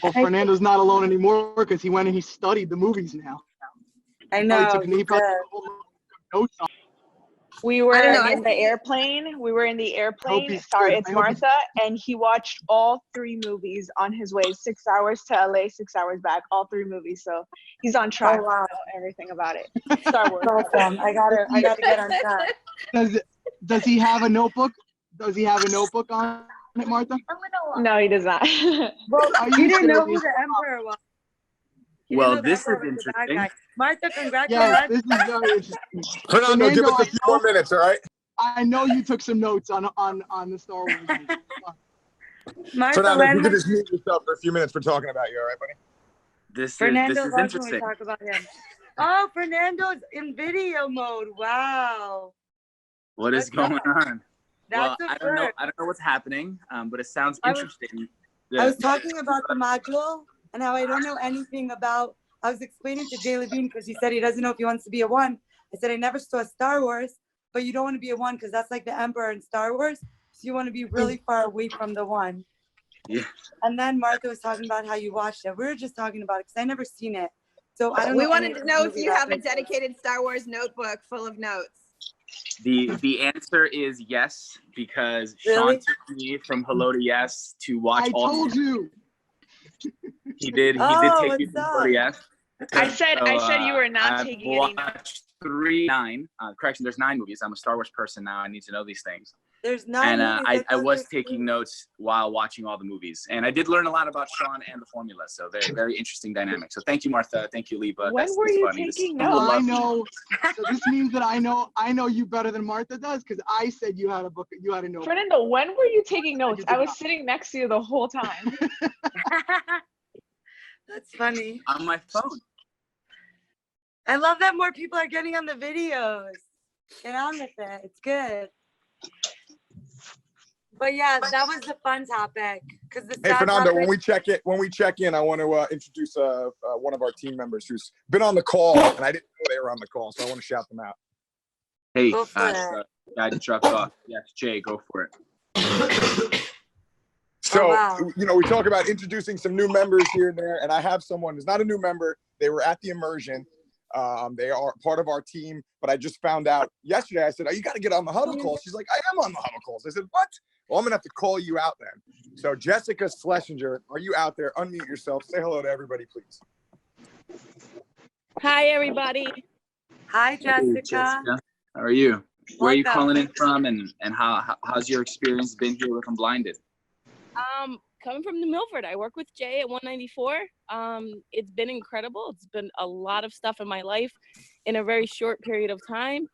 Well, Fernando's not alone anymore because he went and he studied the movies now. I know. He probably took notes on. We were in the airplane. Sorry, it's Martha. And he watched all 3 movies on his way, 6 hours to LA, 6 hours back, all 3 movies. So he's on track. Oh, wow. To know everything about it. Star Wars. Awesome. I gotta get on track. Does he have a notebook? Does he have a notebook on it, Martha? No, he does not. Well, you didn't know who the Emperor was. Well, this is interesting. Martha, congratulations. Yes, this is very interesting. Fernando, give us a few more minutes, all right? I know you took some notes on the Star Wars movie. Martha, Fernando, you can just mute yourself for a few minutes for talking about you, all right, buddy? This is loves interesting. when we talk about him. Oh, Fernando's in video mode. Wow. What is going on? That's I don't know what's happening, but it sounds interesting. I was talking about the module and how I don't know anything about. I was explaining to Jay Levine because he said he doesn't know if he wants to be a 1. I said I never saw Star Wars, but you don't want to be a 1 because that's like the Emperor in Star Wars. So you want to be really far away from the 1. Yeah. And then Martha was talking about how you watched it. We were just talking about it because I never seen it. So I don't. We wanted to know if you have a dedicated Star Wars notebook full of notes. The answer is yes, because Really? Sean took me from hello to yes to watch I all. told you. He did take me from hello to yes. I said you were not taking any notes. I've watched 9. Correction, there's 9 movies. I'm a Star Wars person now. I need to know these things. There's 9 And movies. I was taking notes while watching all the movies. And I did learn a lot about Sean and the formula. So very, very interesting dynamic. So thank you, Martha. Thank you, Liba. When were you taking notes? I know. So this means that I know you better than Martha does because I said you had a book. You had a notebook. Fernando, when were you taking notes? I was sitting next to you the whole time. That's funny. On my phone. I love that more people are getting on the videos. Get on with it. It's good. But yeah, that was the fun topic. Hey, Fernando, when we check in, I want to introduce one of our team members who's been on the call, and I didn't know they were on the call, so I want to shout them out. Hey, Go for it. guy just dropped off. Yes, Jay, go for it. So, wow. We talk about introducing some new members here and there, and I have someone who's not a new member. They were at the immersion. They are part of our team, but I just found out yesterday. I said, "Oh, you got to get on the huddle call." She's like, "I am on the huddle calls." I said, "What?" Well, I'm gonna have to call you out then. So, Jessica Schlesinger, are you out there? Unmute yourself. Say hello to everybody, please. Hi, everybody. Hi, Jessica. Hey, Jessica. How are you? Where are you Welcome. calling in from, and how's your experience been here with Unblinded? Coming from New Milford, I work with Jay at 194. It's been incredible. It's been a lot of stuff in my life in a very short period of time.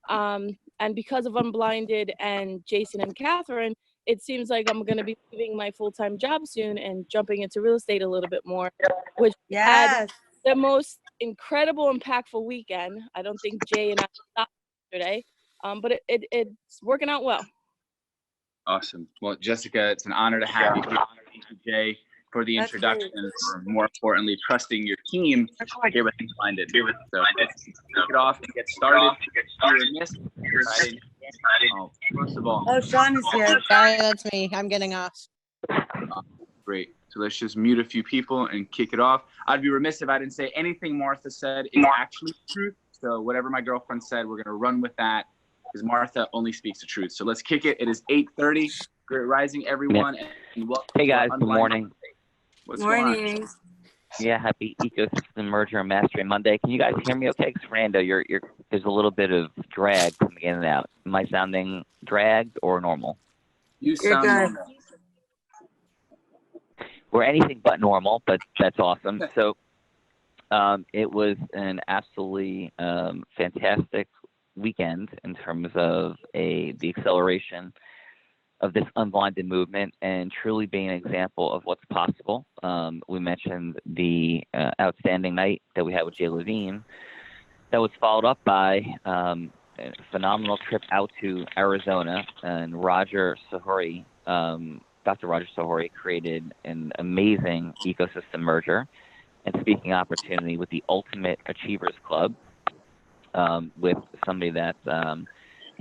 And because of Unblinded and Jason and Catherine, it seems like I'm going to be leaving my full-time job soon and jumping into real estate a little bit more, which had the most incredible, impactful weekend. I don't think Jay and I stopped yesterday, but it's working out well. Awesome. Well, Jessica, it's an honor to have you here. Thank you, Jay, for the introduction, and for more importantly, trusting your team here with Unblinded. So let's kick it off and get started. First of all, Sean is here. Sorry, that's me. I'm getting off. Great. So let's just mute a few people and kick it off. I'd be remiss if I didn't say anything Martha said is actually the truth. So whatever my girlfriend said, we're going to run with that, because Martha only speaks the truth. So let's kick it. It is 8:30. Great rising, everyone. And welcome. Hey, guys. Good morning. What's going on? Yeah, happy Ecosystem Merger and Mastery Monday. Can you guys hear me okay? Because Fernando, there's a little bit of drag coming in and out. Am I sounding dragged or normal? You sound normal. We're anything but normal, but that's awesome. So it was an absolutely fantastic weekend in terms of the acceleration of this unblinded movement and truly being an example of what's possible. We mentioned the outstanding night that we had with Jay Levine that was followed up by a phenomenal trip out to Arizona, and Dr. Roger Sahori created an amazing ecosystem merger and speaking opportunity with the Ultimate Achievers Club, with somebody that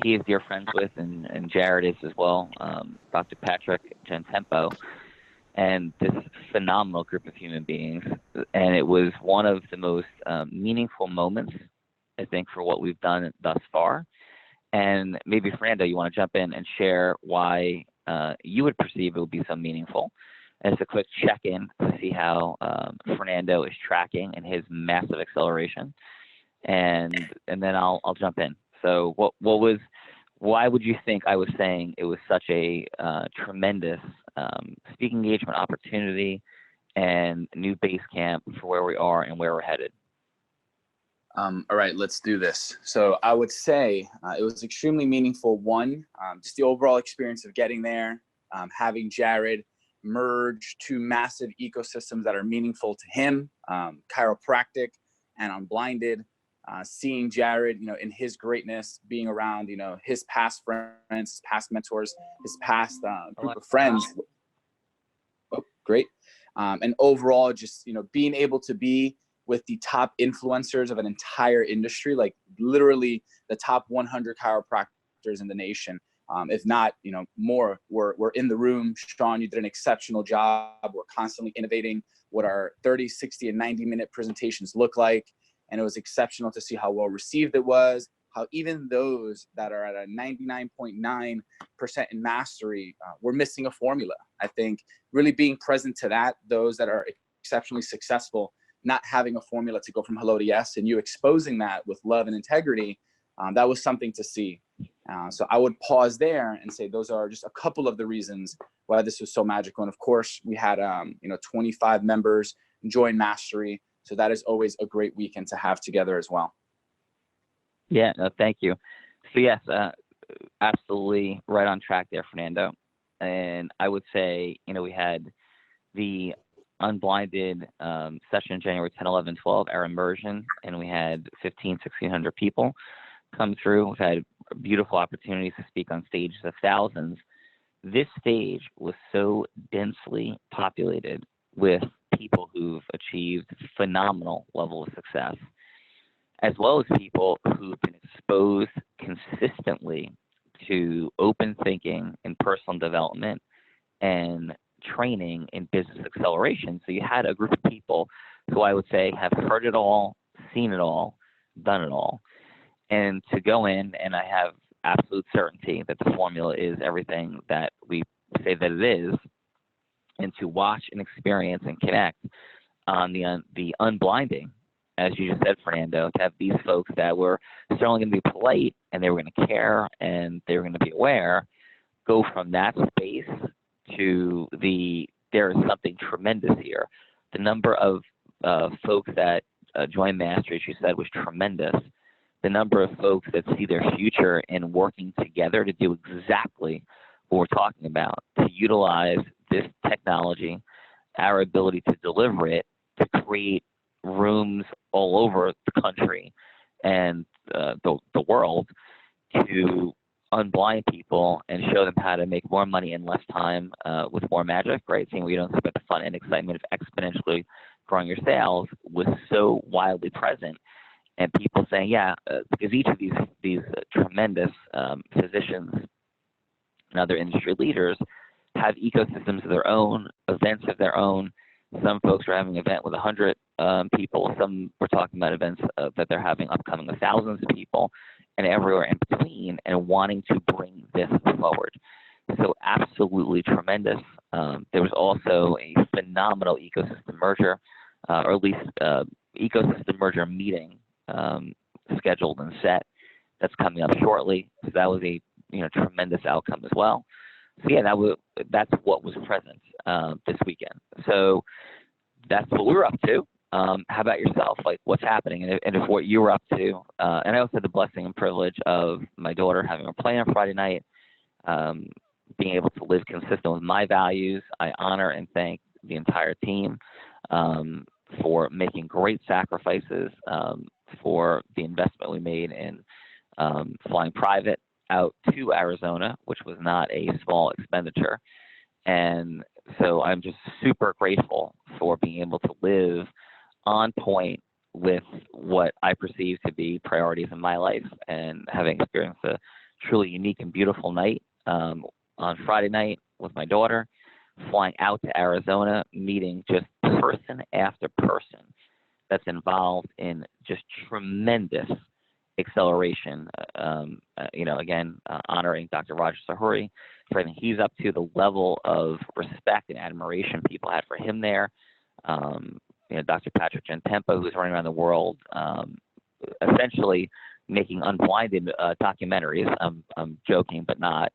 he is dear friends with, and Jared is as well, Dr. Patrick Gentempo. and this phenomenal group of human beings. And it was one of the most meaningful moments, I think, for what we've done thus far. And maybe, Fernando, you want to jump in and share why you would perceive it would be so meaningful. And it's a quick check-in to see how Fernando is tracking in his massive acceleration. And then I'll jump in. So why would you think I was saying it was such a tremendous speaking engagement opportunity and new base camp for where we are and where we're headed? All right, let's do this. So I would say it was extremely meaningful. One, just the overall experience of getting there, having Jared merge two massive ecosystems that are meaningful to him, chiropractic and Unblinded. Seeing Jared, in his greatness, being around, his past friends, past mentors, his past group of friends. Oh, great. And overall, just, being able to be with the top influencers of an entire industry, like literally the top 100 chiropractors in the nation. If not, more, we're in the room. Sean, you did an exceptional job. We're constantly innovating what our 30, 60, and 90-minute presentations look like. And it was exceptional to see how well received it was, how even those that are at a 99.9% in mastery, we're missing a formula. I think really being present to that, those that are exceptionally successful, not having a formula to go from hello to yes, and you exposing that with love and integrity, that was something to see. So I would pause there and say those are just a couple of the reasons why this was so magical. And of course, we had 25 members join Mastery. So that is always a great weekend to have together as well. Yeah, no, thank you. So yes, absolutely right on track there, Fernando. And I would say, we had the Unblinded session January 10, 11, 12, our immersion, and we had 1,500 people come through. We've had beautiful opportunities to speak on stages of thousands. This stage was so densely populated with people who've achieved phenomenal level of success, as well as people who've been exposed consistently to open thinking and personal development and training in business acceleration. So you had a group of people who I would say have heard it all, seen it all, done it all. And to go in, and I have absolute certainty that the formula is everything that we say that it is, and to watch and experience and connect on the unblinding, as you just said, Fernando, to have these folks that were certainly going to be polite and they were going to care and they were going to be aware, go from that space to there is something tremendous here. The number of folks that joined Mastery, as you said, was tremendous. The number of folks that see their future in working together to do exactly what we're talking about, to utilize this technology, our ability to deliver it, to create rooms all over the country and the world to unblind people and show them how to make more money in less time with more magic, right? Seeing what you don't see about the fun and excitement of exponentially growing your sales was so wildly present. And people saying, yeah, because each of these tremendous physicians and other industry leaders have ecosystems of their own, events of their own. Some folks are having an event with 100 people. Some we're talking about events that they're having upcoming with thousands of people, and everywhere in between, and wanting to bring this forward. So absolutely tremendous. There was also a phenomenal ecosystem merger, or at least ecosystem merger meeting scheduled and set that's coming up shortly. So that was a tremendous outcome as well. So yeah, that's what was present this weekend. So that's what we were up to. How about yourself? Like, what's happening, and if what you were up to? And I also had the blessing and privilege of my daughter having her play on Friday night, being able to live consistent with my values. I honor and thank the entire team for making great sacrifices, for the investment we made in flying private out to Arizona, which was not a small expenditure. And so I'm just super grateful for being able to live on point with what I perceive to be priorities in my life, and having experienced a truly unique and beautiful night on Friday night with my daughter, flying out to Arizona, meeting just person after person that's involved in just tremendous acceleration. Again, honoring Dr. Roger Sahuri for everything he's up to, the level of respect and admiration people had for him there. Dr. Patrick Gentempo, who's running around the world, essentially making unblinded documentaries. I'm joking, but not.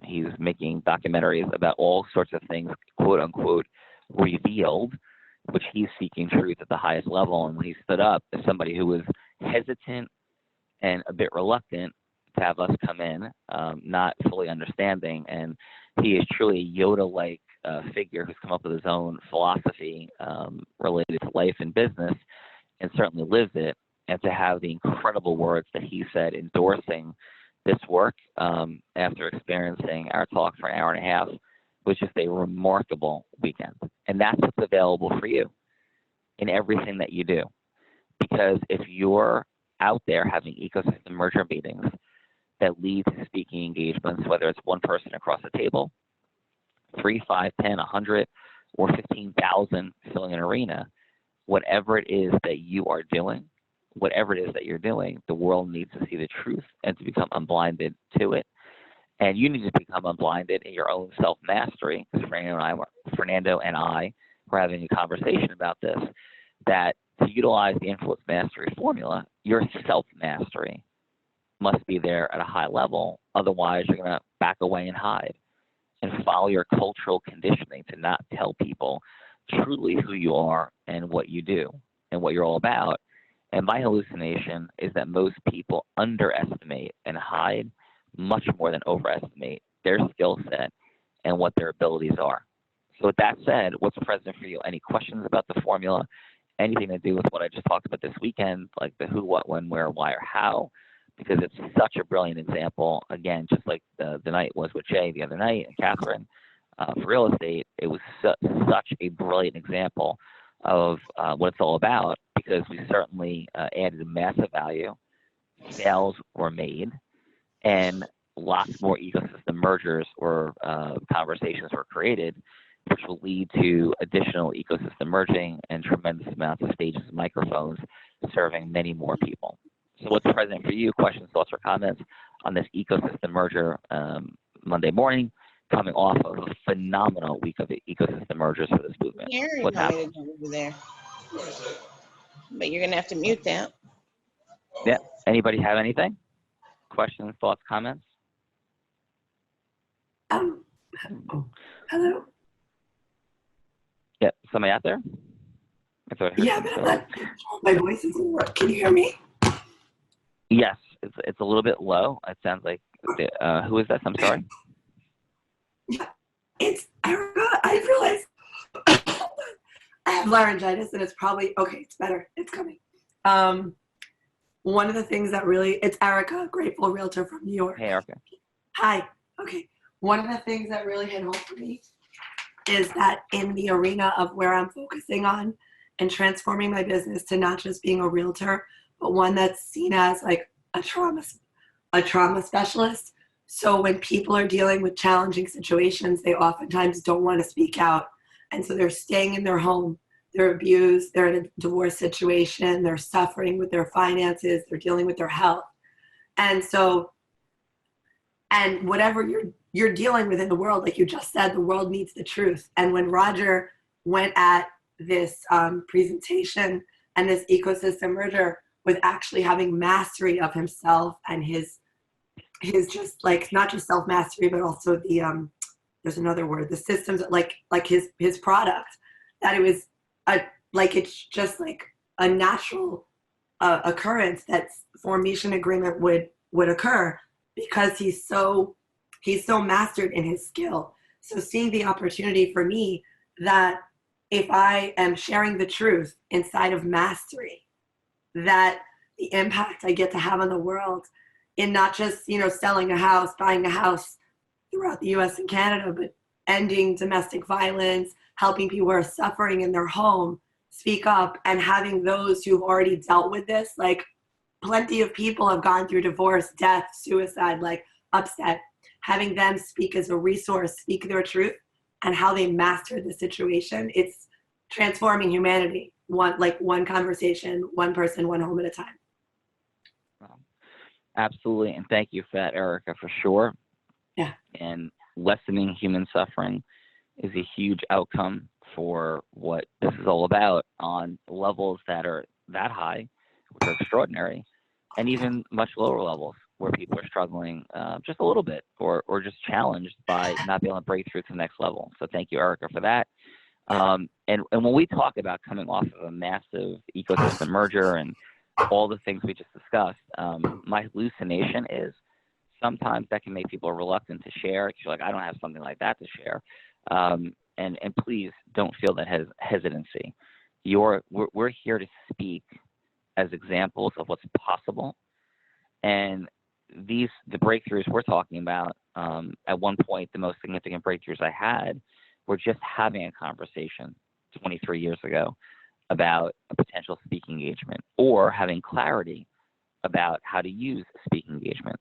He's making documentaries about all sorts of things, quote unquote, revealed, which he's seeking truth at the highest level. And when he stood up as somebody who was hesitant and a bit reluctant to have us come in, not fully understanding, and he is truly a Yoda-like figure who's come up with his own philosophy related to life and business, and certainly lives it. And to have the incredible words that he said endorsing this work after experiencing our talk for an hour and a half was just a remarkable weekend. And that's what's available for you in everything that you do. Because if you're out there having ecosystem merger meetings that lead to speaking engagements, whether it's one person across the table, 3, 5, 10, 100, or 15,000 filling an arena, whatever it is that you are doing, whatever it is that you're doing, the world needs to see the truth and to become unblinded to it. And you need to become unblinded in your own self-mastery, because Fernando and I were having a conversation about this, that to utilize the influence mastery formula, your self-mastery must be there at a high level. Otherwise, you're going to back away and hide and follow your cultural conditioning to not tell people truly who you are and what you do and what you're all about. And my hallucination is that most people underestimate and hide much more than overestimate their skill set and what their abilities are. So with that said, what's present for you? Any questions about the formula? Anything to do with what I just talked about this weekend, like the who, what, when, where, why, or how? Because it's such a brilliant example. Again, just like the night was with Jay the other night and Catherine for real estate, it was such a brilliant example of what it's all about, because we certainly added massive value. Sales were made, and lots more ecosystem mergers or conversations were created, which will lead to additional ecosystem merging and tremendous amounts of stages and microphones serving many more people. So what's present for you? Questions, thoughts, or comments on this ecosystem merger Monday morning, coming off of a phenomenal week of ecosystem mergers for this movement? What's happening over there? But you're gonna have to mute that. Yeah. Anybody have anything? Questions, thoughts, comments? Hello. Yeah. Somebody out there? Yeah, but I'm not, my voice isn't working. Can you hear me? Yes. It's a little bit low. It sounds like who is that? I'm sorry. Yeah, it's Erica. I realized I have laryngitis, and it's probably okay. It's better. It's coming. One of the things that really, it's Erica, grateful realtor from New York. Hey, Erica. Hi. Okay. One of the things that really hit home for me is that in the arena of where I'm focusing on and transforming my business to not just being a realtor, but one that's seen as like a trauma specialist. So when people are dealing with challenging situations, they oftentimes don't want to speak out. And so they're staying in their home, they're abused, they're in a divorce situation, they're suffering with their finances, they're dealing with their health. And so, and whatever you're dealing with in the world, like you just said, the world needs the truth. And when Roger went at this presentation and this ecosystem merger with actually having mastery of himself and his just like, not just self-mastery, but also the, there's another word, the systems, like his product, that it was like, it's just like a natural occurrence that formation agreement would occur, because he's so mastered in his skill. So seeing the opportunity for me that if I am sharing the truth inside of mastery, that the impact I get to have on the world in not just, selling a house, buying a house throughout the US and Canada, but ending domestic violence, helping people who are suffering in their home speak up, and having those who've already dealt with this, like plenty of people have gone through divorce, death, suicide, like upset, having them speak as a resource, speak their truth, and how they mastered the situation. It's transforming humanity, one conversation, one person, one home at a time. Absolutely, and thank you for that, Erica, for sure. Yeah. And lessening human suffering is a huge outcome for what this is all about on levels that are that high, which are extraordinary, and even much lower levels where people are struggling just a little bit or just challenged by not being able to break through to the next level. So thank you, Erica, for that. And when we talk about coming off of a massive ecosystem merger and all the things we just discussed, my hallucination is sometimes that can make people reluctant to share because you're like, I don't have something like that to share. And please don't feel that hesitancy. We're here to speak as examples of what's possible. And the breakthroughs we're talking about, at one point, the most significant breakthroughs I had were just having a conversation 23 years ago about a potential speaking engagement or having clarity about how to use speaking engagement.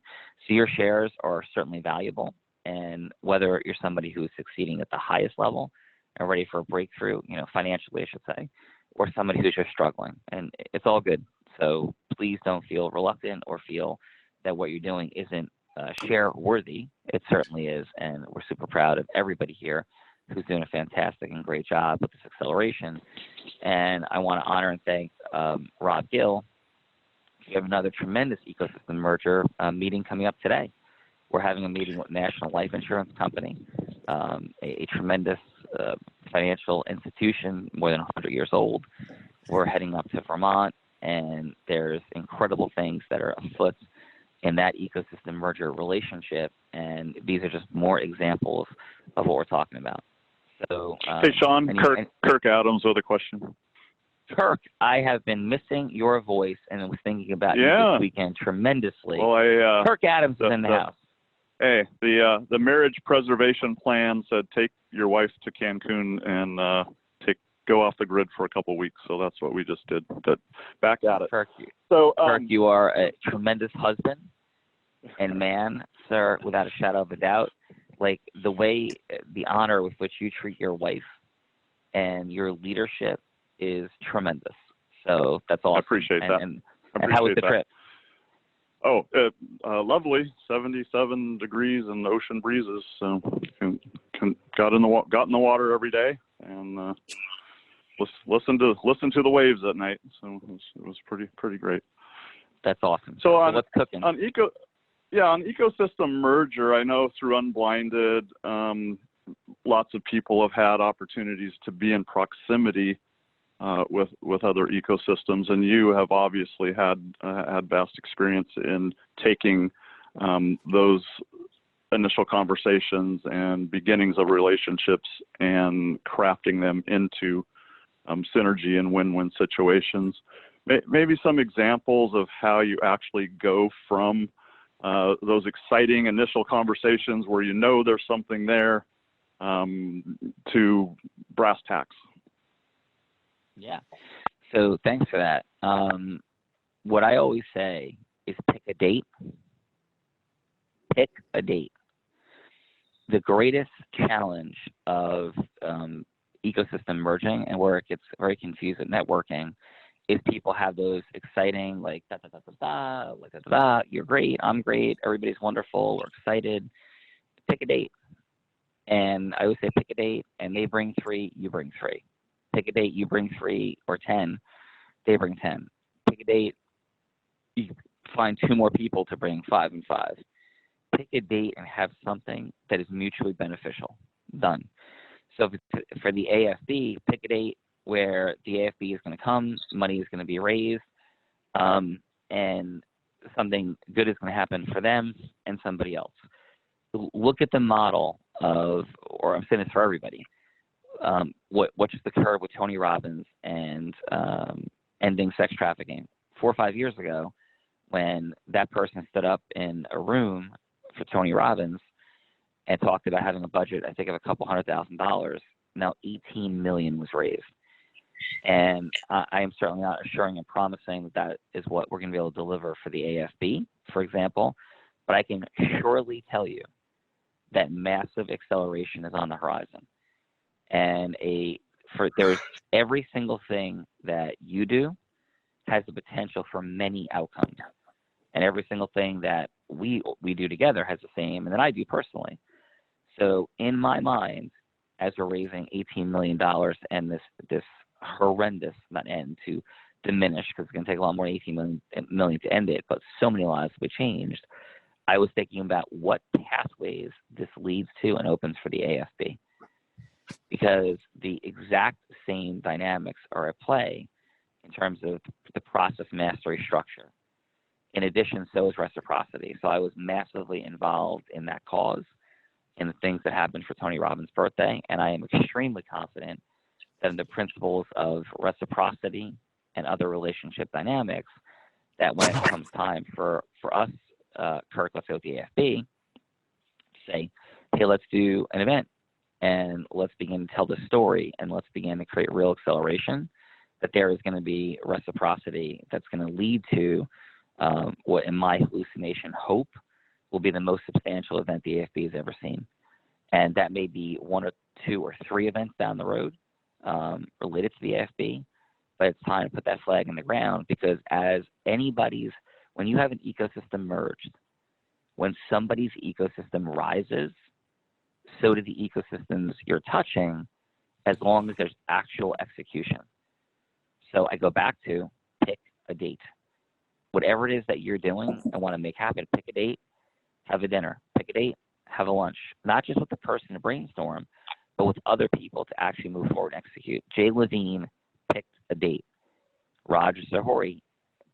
So your shares are certainly valuable. And whether you're somebody who is succeeding at the highest level and ready for a breakthrough, financially, I should say, or somebody who's just struggling, and it's all good. So please don't feel reluctant or feel that what you're doing isn't share worthy. It certainly is. And we're super proud of everybody here who's doing a fantastic and great job with this acceleration. And I want to honor and thank Rob Gill. We have another tremendous ecosystem merger meeting coming up today. We're having a meeting with National Life Insurance Company, a tremendous financial institution, more than 100 years old. We're heading up to Vermont, and there's incredible things that are afoot in that ecosystem merger relationship. And these are just more examples of what we're talking about. So, hey, Sean, Kirk Adams with a question. Kirk, I have been missing your voice and was thinking about you this weekend tremendously. Well, Kirk Adams is in the house. Hey, the marriage preservation plan said take your wife to Cancun and go off the grid for a couple of weeks. So that's what we just did. But back at it. Kirk, so Kirk, you are a tremendous husband and man, sir, without a shadow of a doubt. Like the honor with which you treat your wife and your leadership is tremendous. So that's awesome. I appreciate that. And how was the trip? Oh, lovely. 77 degrees and ocean breezes. So got in the water every day and listen to the waves at night. So it was pretty great. That's awesome. So what's cooking? On ecosystem merger, I know through Unblinded, lots of people have had opportunities to be in proximity with other ecosystems, and you have obviously had vast experience in taking those initial conversations and beginnings of relationships and crafting them into synergy and win-win situations. Maybe some examples of how you actually go from those exciting initial conversations where there's something there to brass tacks. Yeah. So thanks for that. What I always say is pick a date. Pick a date. The greatest challenge of ecosystem merging and where it gets very confused with networking is people have those exciting, like, da, da, da, da, da, like, da, da, da, you're great, I'm great, everybody's wonderful, we're excited. Pick a date. And I always say pick a date, and they bring 3, you bring 3. Pick a date, you bring 3 or 10, they bring 10. Pick a date, you find 2 more people to bring 5 and 5. Pick a date and have something that is mutually beneficial. Done. So for the AFB, pick a date where the AFB is going to come, money is going to be raised, and something good is going to happen for them and somebody else. Look at the model of, or I'm saying this for everybody, what just occurred with Tony Robbins and ending sex trafficking 4 or 5 years ago, when that person stood up in a room for Tony Robbins and talked about having a budget, I think, of a couple $100,000. Now 18 million was raised. And I am certainly not assuring and promising that is what we're going to be able to deliver for the AFB, for example, but I can surely tell you that massive acceleration is on the horizon. and there's every single thing that you do has the potential for many outcomes, and every single thing that we do together has the same, and that I do personally. So in my mind, as we're raising $18 million and this horrendous, not end, to diminish, because it's going to take a lot more than 18 million to end it, but so many lives will be changed, I was thinking about what pathways this leads to and opens for the AFB, because the exact same dynamics are at play in terms of the process mastery structure. In addition, so is reciprocity. So I was massively involved in that cause, in the things that happened for Tony Robbins' birthday, and I am extremely confident that in the principles of reciprocity and other relationship dynamics, that when it comes time for us, Kirk, let's go with the AFB, say, hey, let's do an event and let's begin to tell the story and let's begin to create real acceleration, that there is going to be reciprocity that's going to lead to what, in my hallucination, hope will be the most substantial event the AFB has ever seen. And that may be 1 or 2 or 3 events down the road related to the AFB, but it's time to put that flag in the ground, because when you have an ecosystem merged, when somebody's ecosystem rises, so do the ecosystems you're touching, as long as there's actual execution. So I go back to pick a date. Whatever it is that you're doing and want to make happen, pick a date, have a dinner, pick a date, have a lunch, not just with the person to brainstorm, but with other people to actually move forward and execute. Jay Levine picked a date. Roger Zahori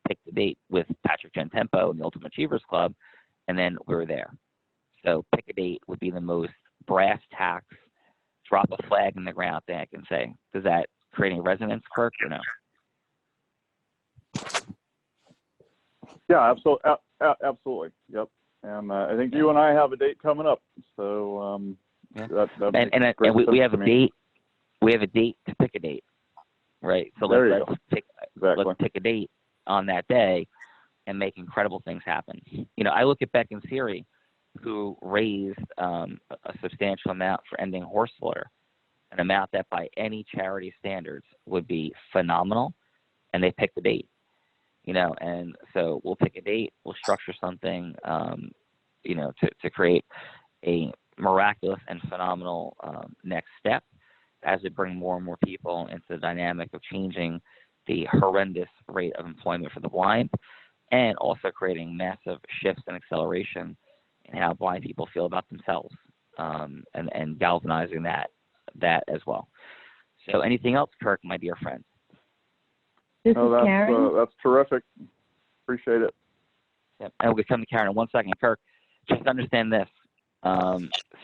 picked a date with Patrick Gentempo and the Ultimate Achievers Club, and then we were there. So pick a date would be the most brass tacks, drop a flag in the ground thing I can say. Does that create any resonance, Kirk, or no? Yeah, absolutely. Yep. And I think you and I have a date coming up. So yeah. and we have a date. We have a date to pick a date, right? So let's pick a date on that day and make incredible things happen. You know, I look at Beck and Siri, who raised a substantial amount for ending horse slaughter, an amount that by any charity standards would be phenomenal, and they picked a date. You know, and so we'll pick a date, we'll structure something, you know, to create a miraculous and phenomenal next step as we bring more and more people into the dynamic of changing the horrendous rate of employment for the blind, and also creating massive shifts and acceleration in how blind people feel about themselves, and galvanizing that as well. So anything else, Kirk, my dear friend? That's terrific. Appreciate it. Yep. And we'll come to Karen in 1 second. Kirk, just understand this.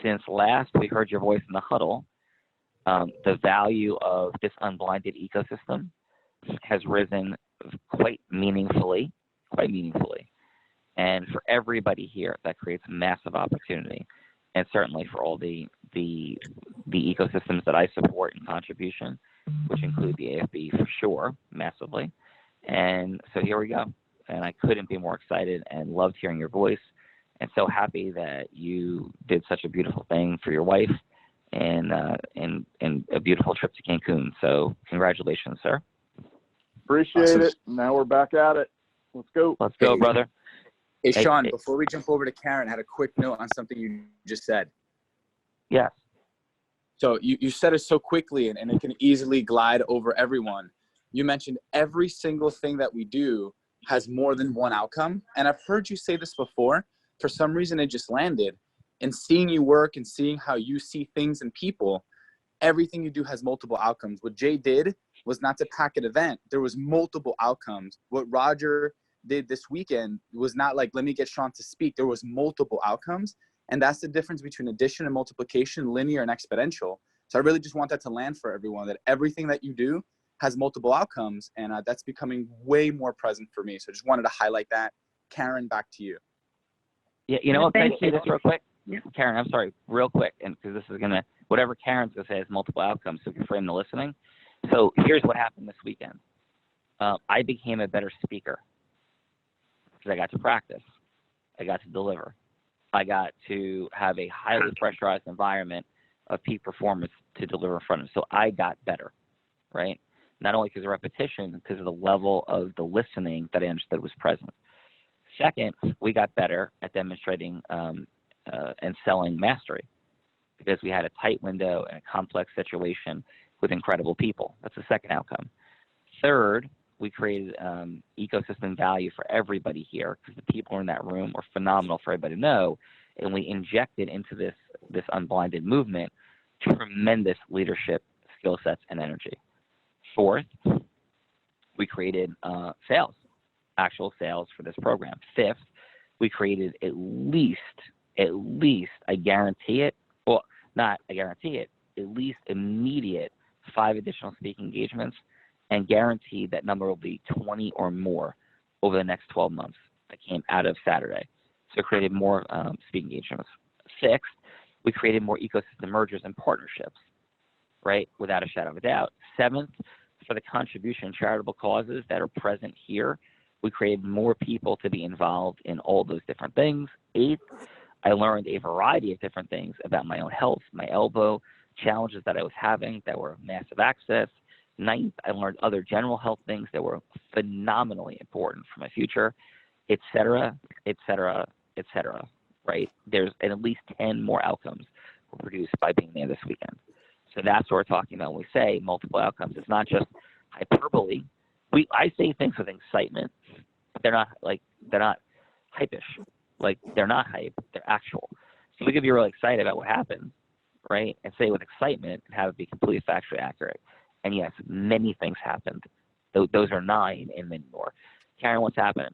Since last we heard your voice in the huddle, the value of this unblinded ecosystem has risen quite meaningfully. And for everybody here, that creates massive opportunity. And certainly for all the ecosystems that I support in contribution, which include the AFB for sure, massively. And so here we go. And I couldn't be more excited and loved hearing your voice, and so happy that you did such a beautiful thing for your wife and a beautiful trip to Cancun. So congratulations, sir. Appreciate it. Now we're back at it. Let's go. Let's go, brother. Hey, Sean, before we jump over to Karen, I had a quick note on something you just said. Yes. So you said it so quickly, and it can easily glide over everyone. You mentioned every single thing that we do has more than one outcome. And I've heard you say this before. For some reason, it just landed. And seeing you work and seeing how you see things and people, everything you do has multiple outcomes. What Jay did was not to pack an event. There was multiple outcomes. What Roger did this weekend was not like, let me get Sean to speak. There was multiple outcomes. And that's the difference between addition and multiplication, linear and exponential. So I really just want that to land for everyone, that everything that you do has multiple outcomes. And that's becoming way more present for me. So I just wanted to highlight that. Karen, back to you. Yeah, you know what? Can I say this real quick? Yeah. Karen, I'm sorry, real quick, and because this is going to, whatever Karen's going to say has multiple outcomes, so if you frame the listening. So here's what happened this weekend. I became a better speaker because I got to practice. I got to deliver. I got to have a highly pressurized environment of peak performance to deliver in front of them. So I got better, right? Not only because of repetition, because of the level of the listening that I understood was present. Second, we got better at demonstrating and selling mastery because we had a tight window and a complex situation with incredible people. That's the second outcome. Third, we created ecosystem value for everybody here because the people in that room were phenomenal for everybody to know, and we injected into this unblinded movement tremendous leadership skill sets and energy. Fourth, we created sales, actual sales for this program. Fifth, we created at least, I guarantee it, well, not I guarantee it, at least immediate 5 additional speaking engagements, and guarantee that number will be 20 or more over the next 12 months that came out of Saturday. So created more speaking engagements. Sixth, we created more ecosystem mergers and partnerships, right, without a shadow of a doubt. Seventh, for the contribution and charitable causes that are present here, we created more people to be involved in all those different things. Eighth, I learned a variety of different things about my own health, my elbow, challenges that I was having that were massive access. Ninth, I learned other general health things that were phenomenally important for my future, et cetera, et cetera, et cetera, right? There's at least 10 more outcomes were produced by being there this weekend. So that's what we're talking about when we say multiple outcomes. It's not just hyperbole. I say things with excitement, but they're not hypish. Like, they're not hype, they're actual. So we could be really excited about what happened, right? And say with excitement and have it be completely factually accurate. And yes, many things happened. Those are 9 and many more. Karen, what's happening?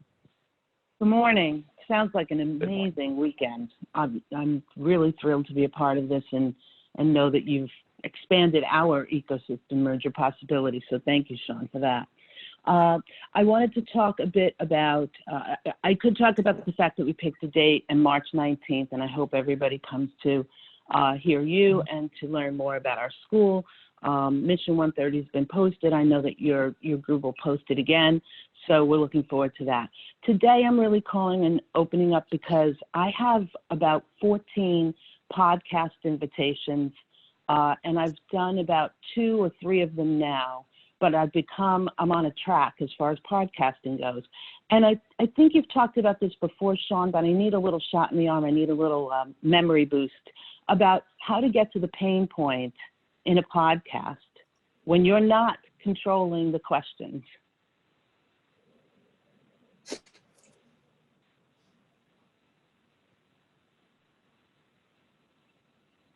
Good morning. Sounds like an amazing weekend. I'm really thrilled to be a part of this and know that you've expanded our ecosystem merger possibilities. So thank you, Sean, for that. I wanted to talk a bit about, I could talk about the fact that we picked a date on March 19th, and I hope everybody comes to hear you and to learn more about our school. Mission 130 has been posted. I know that your group will post it again, so we're looking forward to that. Today, I'm really calling and opening up because I have about 14 podcast invitations, and I've done about 2 or 3 of them now, but I'm on a track as far as podcasting goes. And I think you've talked about this before, Sean, but I need a little shot in the arm. I need a little memory boost about how to get to the pain point in a podcast when you're not controlling the questions.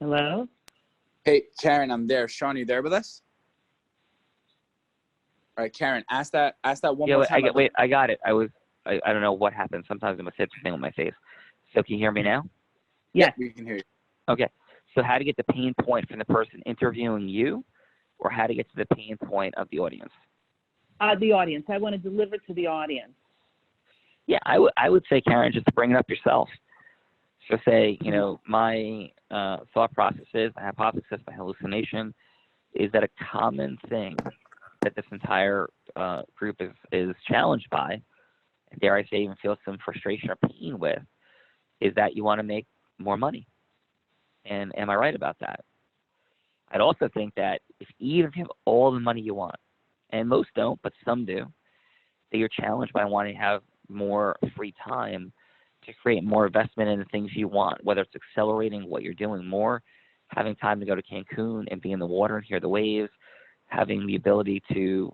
Hello? Hey, Karen, I'm there. Sean, you there with us? All right, Karen, ask that one more time. I got it. I don't know what happened. Sometimes I must hit something with my face. So can you hear me now? Yes. We can hear you. Okay. So how to get the pain point from the person interviewing you, or how to get to the pain point of the audience? The audience. I want to deliver to the audience. Yeah, I would say, Karen, just bring it up yourself. So say, my thought processes, my hypothesis, my hallucination, is that a common thing that this entire group is challenged by, and dare I say even feel some frustration or pain with, is that you want to make more money. And am I right about that? I'd also think that even if you have all the money you want, and most don't, but some do, that you're challenged by wanting to have more free time to create more investment in the things you want, whether it's accelerating what you're doing more, having time to go to Cancun and be in the water and hear the waves, having the ability to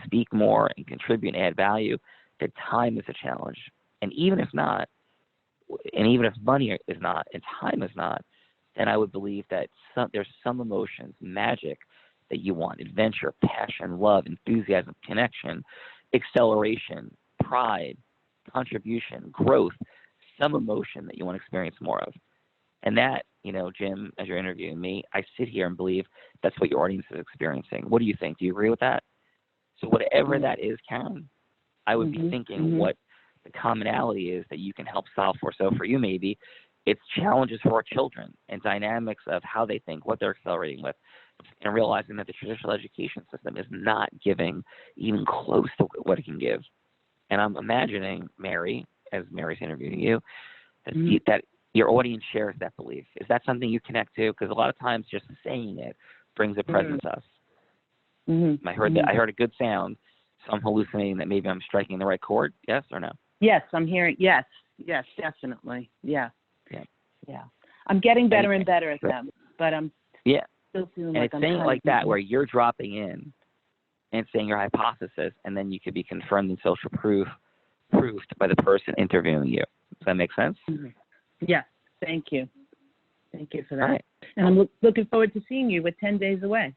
speak more and contribute and add value, that time is a challenge. And even if not, and even if money is not and time is not, then I would believe that there's some emotions, magic that you want, adventure, passion, love, enthusiasm, connection, acceleration, pride, contribution, growth, some emotion that you want to experience more of. And that, Jim, as you're interviewing me, I sit here and believe that's what your audience is experiencing. What do you think? Do you agree with that? So whatever that is, Karen, I would be thinking what the commonality is that you can help solve for. So for you, maybe it's challenges for our children and dynamics of how they think, what they're accelerating with, and realizing that the traditional education system is not giving even close to what it can give. And I'm imagining, Mary, as Mary's interviewing you, that your audience shares that belief. Is that something you connect to? Because a lot of times just saying it brings a presence to us. Mm-hmm. I heard that. I heard a good sound, so I'm hallucinating that maybe I'm striking the right chord. Yes or no? Yes, I'm hearing. Yes, definitely. Yeah. I'm getting better and better at them, but I'm still feeling and like it's I'm things kind like of that where you're dropping in and saying your hypothesis, and then you could be confirmed and social proofed by the person interviewing you. Does that make sense? Mm-hmm. Yes. Thank you. Thank you for that. All right. And I'm looking forward to seeing you. We're 10 days away.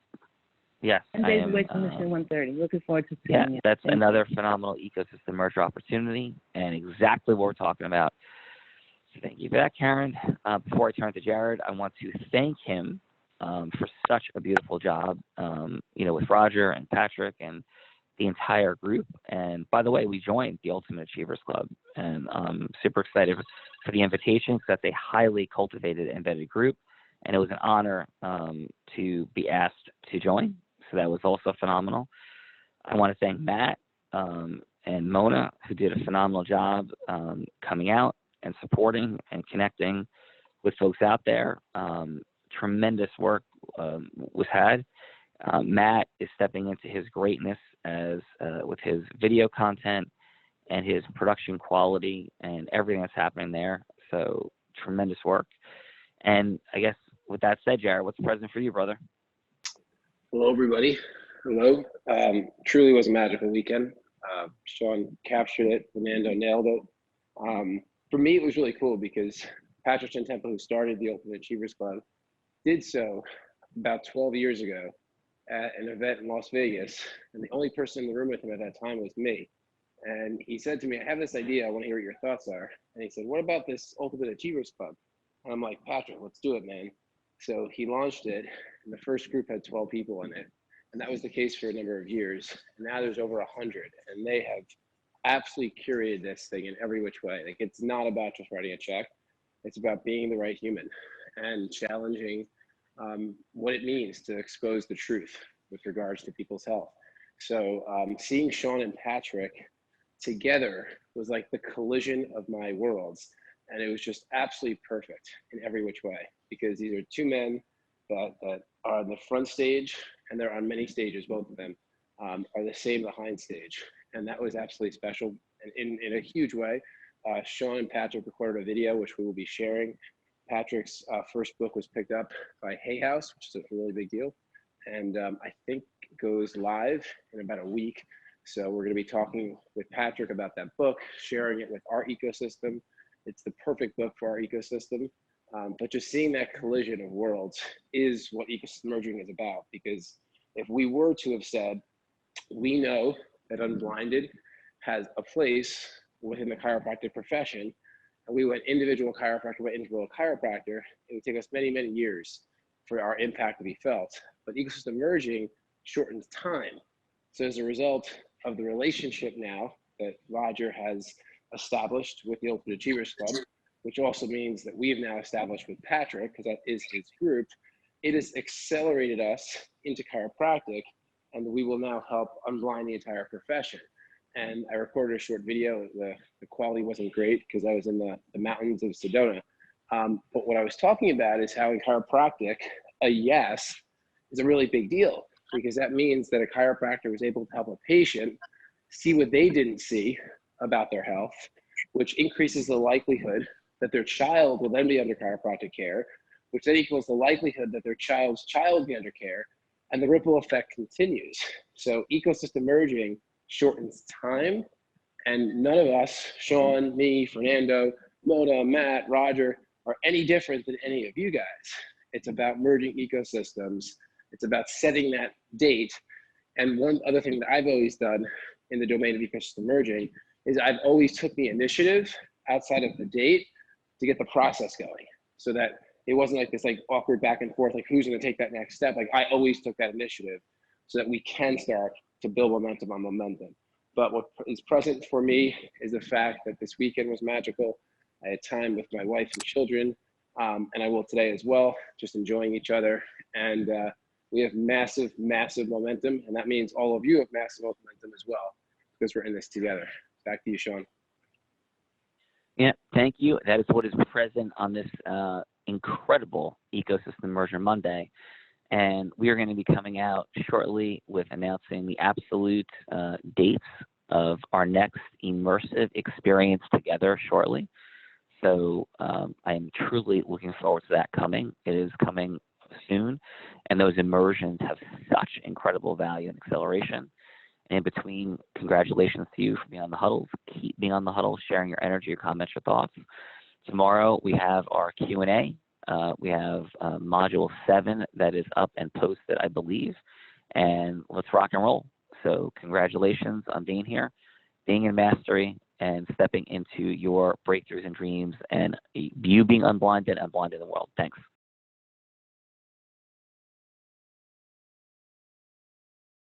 Yes, 10 days away from Mission 130. Looking forward to seeing you. That's Thank another phenomenal ecosystem merger opportunity, and exactly what we're talking about. So thank you for that, Karen. Before I turn to Jared, I want to thank him for such a beautiful job, with Roger and Patrick and the entire group. And by the way, we joined the Ultimate Achievers Club, and I'm super excited for the invitation because that's a highly cultivated and vetted group, and it was an honor to be asked to join. So that was also phenomenal. I want to thank Matt and Mona, who did a phenomenal job coming out and supporting and connecting with folks out there. Tremendous work was had. Matt is stepping into his greatness with his video content and his production quality and everything that's happening there. So tremendous work. And I guess with that said, Jared, what's the present for you, brother? Hello, everybody. Hello. Truly was a magical weekend. Sean captured it. Fernando nailed it. For me, it was really cool because Patrick Temple, who started the Ultimate Achievers Club, did so about 12 years ago at an event in Las Vegas. And the only person in the room with him at that time was me. And he said to me, I have this idea. I want to hear what your thoughts are. And he said, what about this Ultimate Achievers Club? And I'm like, Patrick, let's do it, man. So he launched it, and the first group had 12 people in it. And that was the case for a number of years. And now there's over 100, and they have absolutely curated this thing in every which way. Like, it's not about just writing a check. It's about being the right human and challenging what it means to expose the truth with regards to people's health. So seeing Sean and Patrick together was like the collision of my worlds. And it was just absolutely perfect in every which way, because these are two men that are on the front stage, and they're on many stages, both of them are the same behind stage. And that was absolutely special. And in a huge way, Sean and Patrick recorded a video, which we will be sharing. Patrick's first book was picked up by Hay House, which is a really big deal. And I think it goes live in about a week. So we're going to be talking with Patrick about that book, sharing it with our ecosystem. It's the perfect book for our ecosystem. But just seeing that collision of worlds is what ecosystem merging is about. Because if we were to have said, we know that Unblinded has a place within the chiropractic profession, and we went individual chiropractor by individual chiropractor, it would take us many, many years for our impact to be felt. But ecosystem merging shortens time. So as a result of the relationship now that Roger has established with the Ultimate Achievers Club, which also means that we have now established with Patrick, because that is his group, it has accelerated us into chiropractic, and we will now help unblind the entire profession. And I recorded a short video. The quality wasn't great because I was in the mountains of Sedona. But what I was talking about is how in chiropractic, a yes is a really big deal, because that means that a chiropractor was able to help a patient see what they didn't see about their health, which increases the likelihood that their child will then be under chiropractic care, which then equals the likelihood that their child's child will be under care, and the ripple effect continues. So ecosystem merging shortens time, and none of us, Sean, me, Fernando, Mona, Matt, Roger, are any different than any of you guys. It's about merging ecosystems. It's about setting that date. And one other thing that I've always done in the domain of ecosystem merging is I've always took the initiative outside of the date to get the process going, so that it wasn't like this awkward back and forth, like who's gonna take that next step. Like I always took that initiative so that we can start to build momentum on momentum. But what is present for me is the fact that this weekend was magical. I had time with my wife and children, and I will today as well, just enjoying each other. And we have massive, massive momentum, and that means all of you have massive momentum as well, because we're in this together. Back to you, Sean. Yeah, thank you. That is what is present on this incredible Ecosystem Merger Monday. And we are going to be coming out shortly with announcing the absolute dates of our next immersive experience together shortly. So I am truly looking forward to that coming. It is coming soon. And those immersions have such incredible value and acceleration. And in between, congratulations to you for being on the huddles. Keep being on the huddle, sharing your energy, your comments, your thoughts. Tomorrow we have our Q&A. We have module 7 that is up and posted, I believe. And let's rock and roll. So congratulations on being here, being in mastery, and stepping into your breakthroughs and dreams, and you being unblinded and blinded in the world. Thanks.